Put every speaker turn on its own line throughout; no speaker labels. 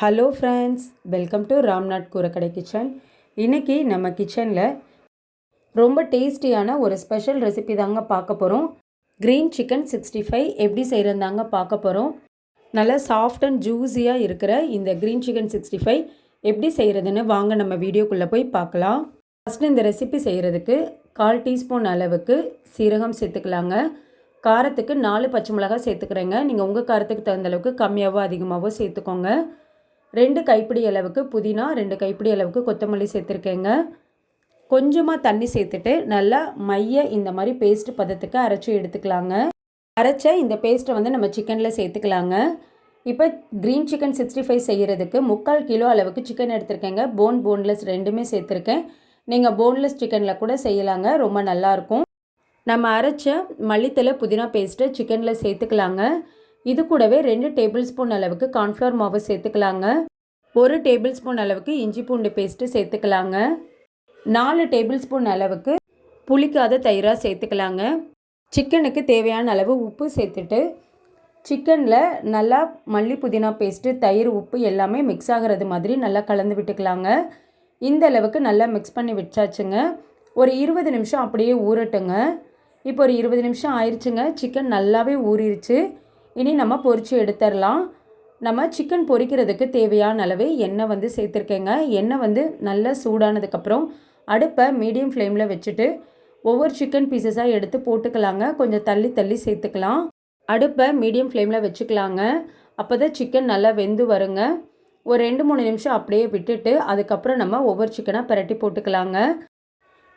Hello friends, welcome to Ramnath கூரக்கடை kitchen. இன்றைக்கி நம்ம கிச்சனில் ரொம்ப டேஸ்டியான ஒரு ஸ்பெஷல் ரெசிபி தாங்க பார்க்க போகிறோம். க்ரீன் சிக்கன் 65 எப்படி செய்கிறது தாங்க பார்க்க போகிறோம். நல்லா சாஃப்ட் அண்ட் ஜூஸியாக இருக்கிற இந்த க்ரீன் சிக்கன் 65 எப்படி செய்கிறதுன்னு வாங்க நம்ம வீடியோக்குள்ளே போய் பார்க்கலாம். ஃபஸ்ட்டு இந்த ரெசிபி செய்கிறதுக்கு 1/4 டீஸ்பூன் அளவுக்கு சீரகம் சேர்த்துக்கலாங்க. காரத்துக்கு 4 பச்சை மிளகாய் சேர்த்துக்கிறேங்க. நீங்கள் உங்கள் காரத்துக்கு தகுந்த அளவுக்கு கம்மியாகவோ அதிகமாகவோ சேர்த்துக்கோங்க. 2 கைப்பிடி அளவுக்கு புதினா, 2 கைப்பிடி அளவுக்கு கொத்தமல்லி சேர்த்துருக்கேங்க. கொஞ்சமாக தண்ணி சேர்த்துட்டு நல்லா இந்த மாதிரி பேஸ்ட் பதத்துக்கு அரைச்சி எடுத்துக்கலாங்க. அரைச்ச இந்த பேஸ்ட்டை வந்து நம்ம சிக்கனில் சேர்த்துக்கலாங்க. இப்போ க்ரீன் சிக்கன் 65 செய்கிறதுக்கு 3/4 கிலோ அளவுக்கு சிக்கன் எடுத்துருக்கேங்க. போன்லெஸ் ரெண்டுமே சேர்த்துருக்கேன். நீங்கள் போன்லெஸ் சிக்கனில் கூட செய்யலாங்க, ரொம்ப நல்லாயிருக்கும். நம்ம அரைச்ச மல்லித்தலை புதினா பேஸ்ட்டை சிக்கனில் சேர்த்துக்கலாங்க. இது கூடவே 2 டேபிள் ஸ்பூன் அளவுக்கு கார்ன்ஃப்ளவர் மாவு சேர்த்துக்கலாங்க. 1 டேபிள் ஸ்பூன் அளவுக்கு இஞ்சி பூண்டு பேஸ்ட்டு சேர்த்துக்கலாங்க. 4 டேபிள் ஸ்பூன் அளவுக்கு புளிக்காத தயிராக சேர்த்துக்கலாங்க. சிக்கனுக்கு தேவையான அளவு உப்பு சேர்த்துட்டு சிக்கனில் நல்லா மல்லி புதினா பேஸ்ட்டு, தயிர், உப்பு எல்லாமே மிக்ஸ் ஆகிறது மாதிரி நல்லா கலந்து விட்டுக்கலாங்க. இந்த அளவுக்கு நல்லா மிக்ஸ் பண்ணி வச்சாச்சுங்க. ஒரு 20 நிமிஷம் அப்படியே ஊறட்டுங்க. இப்போ ஒரு 20 நிமிஷம் ஆயிடுச்சுங்க. சிக்கன் நல்லாவே ஊறிடுச்சு. இனி நம்ம பொரித்து எடுத்துடலாம். நம்ம சிக்கன் பொரிக்கிறதுக்கு தேவையான அளவு எண்ணெய் வந்து சேர்த்துருக்கேங்க. எண்ணெய் வந்து நல்லா சூடானதுக்கப்புறம் அடுப்பை மீடியம் ஃப்ளேமில் வச்சுட்டு ஒவ்வொரு சிக்கன் பீசஸாக எடுத்து போட்டுக்கலாங்க. கொஞ்சம் தள்ளி சேர்த்துக்கலாம். அடுப்பை மீடியம் ஃப்ளேமில் வச்சுக்கலாங்க. அப்போ தான் சிக்கன் நல்லா வெந்து வருங்க. ஒரு 2-3 நிமிஷம் அப்படியே விட்டுட்டு அதுக்கப்புறம் நம்ம ஒவ்வொரு சிக்கனாக பிரட்டி போட்டுக்கலாங்க.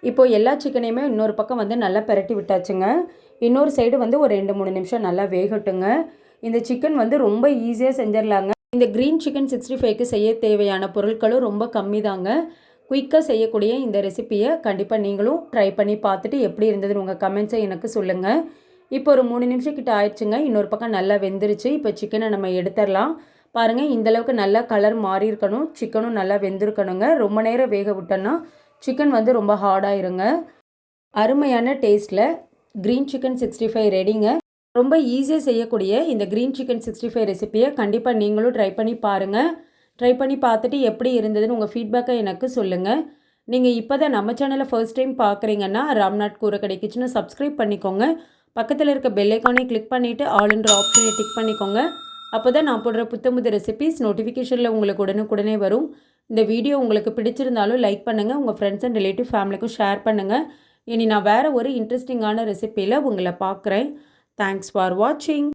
இப்போது எல்லா சிக்கனையுமே இன்னொரு பக்கம் வந்து நல்லா பிரட்டி விட்டாச்சுங்க. இன்னொரு சைடு வந்து ஒரு 2-3 நிமிஷம் நல்லா வேகட்டுங்க. இந்த சிக்கன் வந்து ரொம்ப ஈஸியாக செஞ்சிடலாங்க. இந்த க்ரீன் சிக்கன் 65க்கு செய்ய தேவையான பொருட்களும் ரொம்ப கம்மி தாங்க. குயிக்காக செய்யக்கூடிய இந்த ரெசிப்பியை கண்டிப்பாக நீங்களும் ட்ரை பண்ணி பார்த்துட்டு எப்படி இருந்ததுன்னு உங்கள் கமெண்ட்ஸை எனக்கு சொல்லுங்கள். இப்போ ஒரு 3 நிமிஷம் கிட்ட ஆயிடுச்சுங்க. இன்னொரு பக்கம் நல்லா வெந்துருச்சு. இப்போ சிக்கனை நம்ம எடுத்துடலாம். பாருங்கள், இந்தளவுக்கு நல்லா கலர் மாறி இருக்கணும். சிக்கனும் நல்லா வெந்திருக்கணுங்க. ரொம்ப நேரம் வேக விட்டோன்னா சிக்கன் வந்து ரொம்ப ஹார்டாயிருங்க. அருமையான டேஸ்ட்டில் க்ரீன் சிக்கன் 65 ரெடிங்க. ரொம்ப ஈஸியாக செய்யக்கூடிய இந்த க்ரீன் சிக்கன் 65 ரெசிப்பியை கண்டிப்பாக நீங்களும் ட்ரை பண்ணி பாருங்கள். ட்ரை பண்ணி பார்த்துட்டு எப்படி இருந்ததுன்னு உங்கள் ஃபீட்பேக்கை எனக்கு சொல்லுங்கள். நீங்கள் இப்போ தான் நம்ம சேனலை ஃபர்ஸ்ட் டைம் பார்க்குறீங்கன்னா ராம்நாத் கூரக்கடை கிச்சனை சப்ஸ்கிரைப் பண்ணிக்கோங்க. பக்கத்தில் இருக்க பெல் ஐக்கானை கிளிக் பண்ணிவிட்டு ஆல்ன்ற ஆப்ஷனை டிக் பண்ணிக்கோங்க. அப்போ தான் நான் போடுற புத்தமுது ரெசிபிஸ் நோட்டிஃபிகேஷனில் உங்களுக்கு உடனுக்குடனே வரும். இந்த வீடியோ உங்களுக்கு பிடிச்சிருந்தாலும் லைக் பண்ணுங்கள். உங்கள் ஃப்ரெண்ட்ஸ் அண்ட் ரிலேட்டிவ் ஃபேமிலிக்கும் ஷேர் பண்ணுங்கள். இனி நான் வேறு ஒரு இன்ட்ரெஸ்டிங்கான ரெசிப்பியில் உங்களை பார்க்குறேன். தேங்க்ஸ் ஃபார் வாட்சிங்.